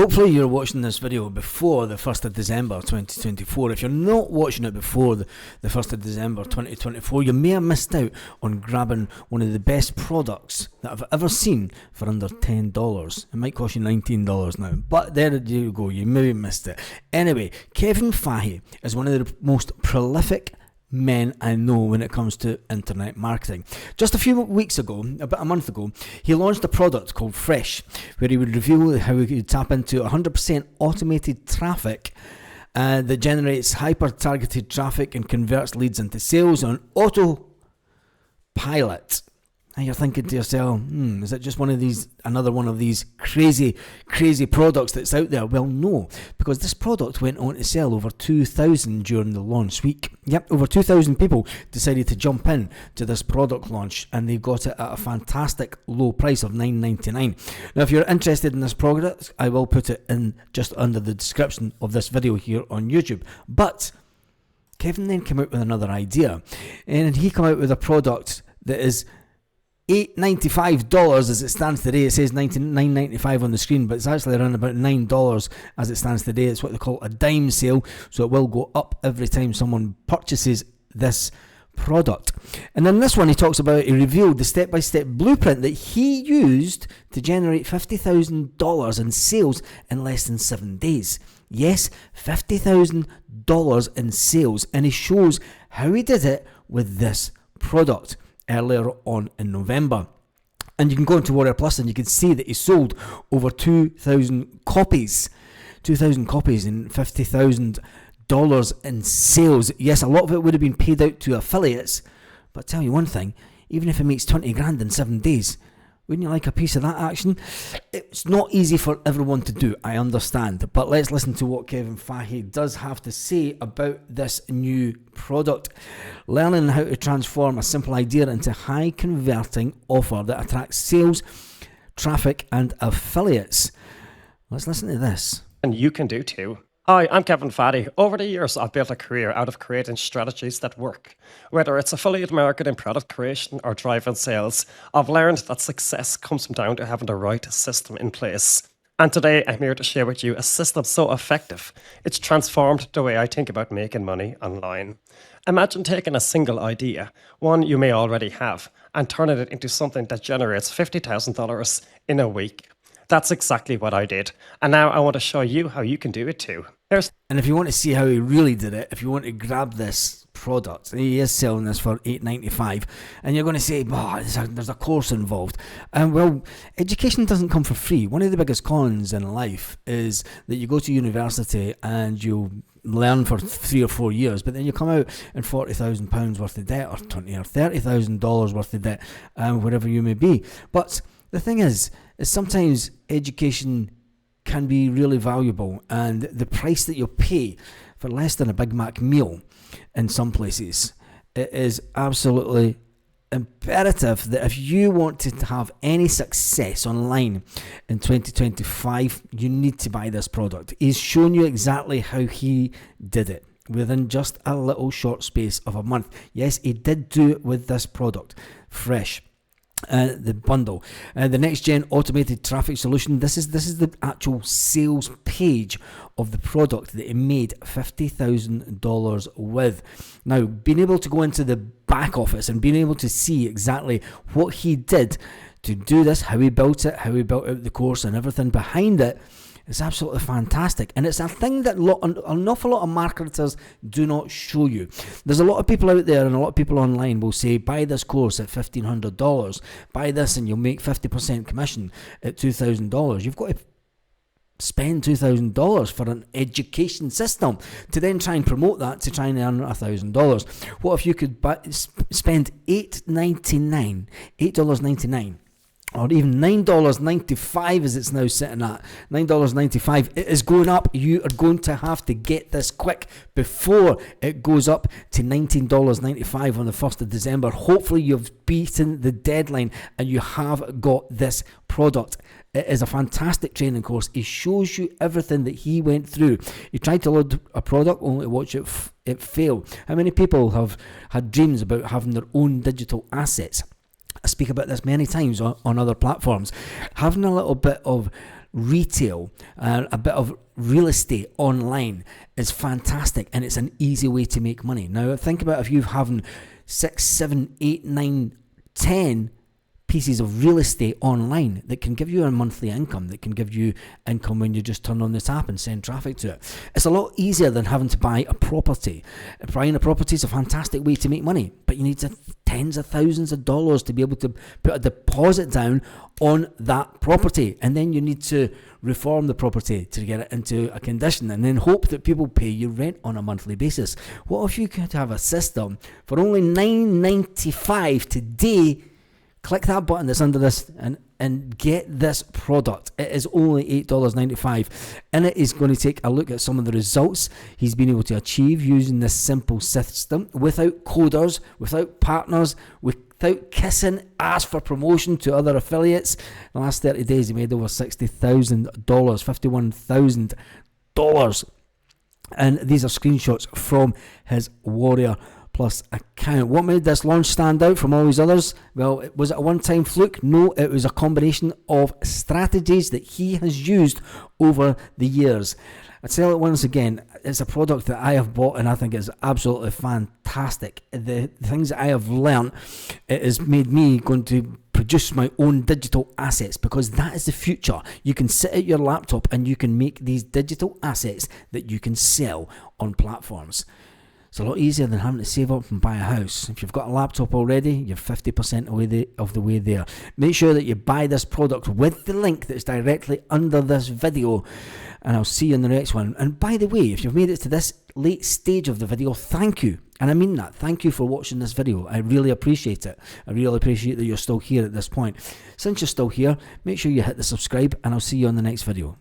hopefully you're watching this video before the 1st of December 2024. If you're not watching it before the 1st of December 2024, you may have missed out on grabbing one of the best products that I've ever seen for under $10. It might cost you $19 now, but there you go, you maybe missed it. Anyway, Kevin Fahey is one of the most prolific men I know when it comes to internet marketing. Just a few weeks ago, about a month ago, he launched a product called Fresh, where he would reveal how he could tap into 100% automated traffic that generates hyper-targeted traffic and converts leads into sales on autopilot. And you're thinking to yourself, is it just another one of these crazy products that's out there? Well, no, because this product went on to sell over 2,000 during the launch week. Yep, over 2,000 people decided to jump in to this product launch, and they got it at a fantastic low price of $9.99. Now, if you're interested in this product, I will put it in just under the description of this video here on YouTube. But Kevin then came out with another idea, and he came out with a product that is $8.95 as it stands today. It says $9.95 on the screen, but it's actually around about $9 as it stands today. It's what they call a dime sale, so it will go up every time someone purchases this product. And then this one, he revealed the step-by-step blueprint that he used to generate $50,000 in sales in less than 7 days. Yes, $50,000 in sales, and he shows how he did it with this product earlier on in November. And you can go into Warrior Plus and you can see that he sold over 2,000 copies. 2,000 copies and $50,000 in sales. Yes, a lot of it would have been paid out to affiliates, but tell you one thing, even if it makes 20 grand in 7 days, wouldn't you like a piece of that action? It's not easy for everyone to do, I understand, but let's listen to what Kevin Fahey does have to say about this new product. Learning how to transform a simple idea into high converting offer that attracts sales, traffic and affiliates. Let's listen to this. And you can do too. Hi, I'm Kevin Fahey. Over the years, I've built a career out of creating strategies that work. Whether it's affiliate marketing, product creation, or driving sales, I've learned that success comes down to having the right system in place. And today, I'm here to share with you a system so effective, it's transformed the way I think about making money online. Imagine taking a single idea, one you may already have, and turning it into something that generates $50,000 in a week. That's exactly what I did. And now I want to show you how you can do it too. And if you want to see how he really did it, if you want to grab this product, he is selling this for $8.95, and you're going to say, there's a course involved. And well, education doesn't come for free. One of the biggest cons in life is that you go to university and you learn for 3 or 4 years, but then you come out in £40,000 worth of debt, or $20,000 or $30,000 worth of debt, whatever you may be. But the thing is sometimes education can be really valuable, and the price that you pay for less than a Big Mac meal in some places, it is absolutely imperative that if you want to have any success online in 2025, you need to buy this product. He's shown you exactly how he did it within just a little short space of a month. Yes, he did do it with this product, Fresh. The bundle, the next gen automated traffic solution. This is the actual sales page of the product that he made $50,000 with. Now, being able to go into the back office and being able to see exactly what he did to do this, how he built it, how he built out the course and everything behind it, it's absolutely fantastic, and it's a thing that an awful lot of marketers do not show you. There's a lot of people out there and a lot of people online will say, buy this course at $1,500, buy this and you'll make 50% commission at $2,000. You've got to spend $2,000 for an education system to then try and promote that to try and earn $1,000. What if you could spend $8.99 or even $9.95 as it's now sitting at, $9.95, it is going up. You are going to have to get this quick before it goes up to $19.95 on the 1st of December. Hopefully you've beaten the deadline and you have got this product. It is a fantastic training course. He shows you everything that he went through. He tried to load a product only to watch it fail. How many people have had dreams about having their own digital assets? I speak about this many times on other platforms. Having a little bit of retail, a bit of real estate online is fantastic, and it's an easy way to make money. Now think about if you're having 6, 7, 8, 9, 10 pieces of real estate online that can give you a monthly income, that can give you income when you just turn on the tap and send traffic to it. It's a lot easier than having to buy a property. Buying a property is a fantastic way to make money, but you need tens of thousands of dollars to be able to put a deposit down on that property, and then you need to reform the property to get it into a condition, and then hope that people pay you rent on a monthly basis. What if you could have a system for only $9.95 today? Click that button that's under this and get this product. It is only $8.95, and it is going to take a look at some of the results he's been able to achieve using this simple system, without coders, without partners, without kissing ass for promotion to other affiliates. In the last 30 days he made over $60,000, $51,000, and these are screenshots from his Warrior Plus account. What made this launch stand out from all these others? Well, was it a one-time fluke? No, it was a combination of strategies that he has used over the years. I tell it once again, it's a product that I have bought and I think is absolutely fantastic. The things that I have learned, it has made me going to produce my own digital assets, because that is the future. You can sit at your laptop and you can make these digital assets that you can sell on platforms. It's a lot easier than having to save up and buy a house. If you've got a laptop already, you're 50% of the way there. Make sure that you buy this product with the link that's directly under this video, and I'll see you in the next one. And by the way, if you've made it to this late stage of the video, thank you. And I mean that. Thank you for watching this video. I really appreciate it. I really appreciate that you're still here at this point. Since you're still here, make sure you hit the subscribe, and I'll see you on the next video.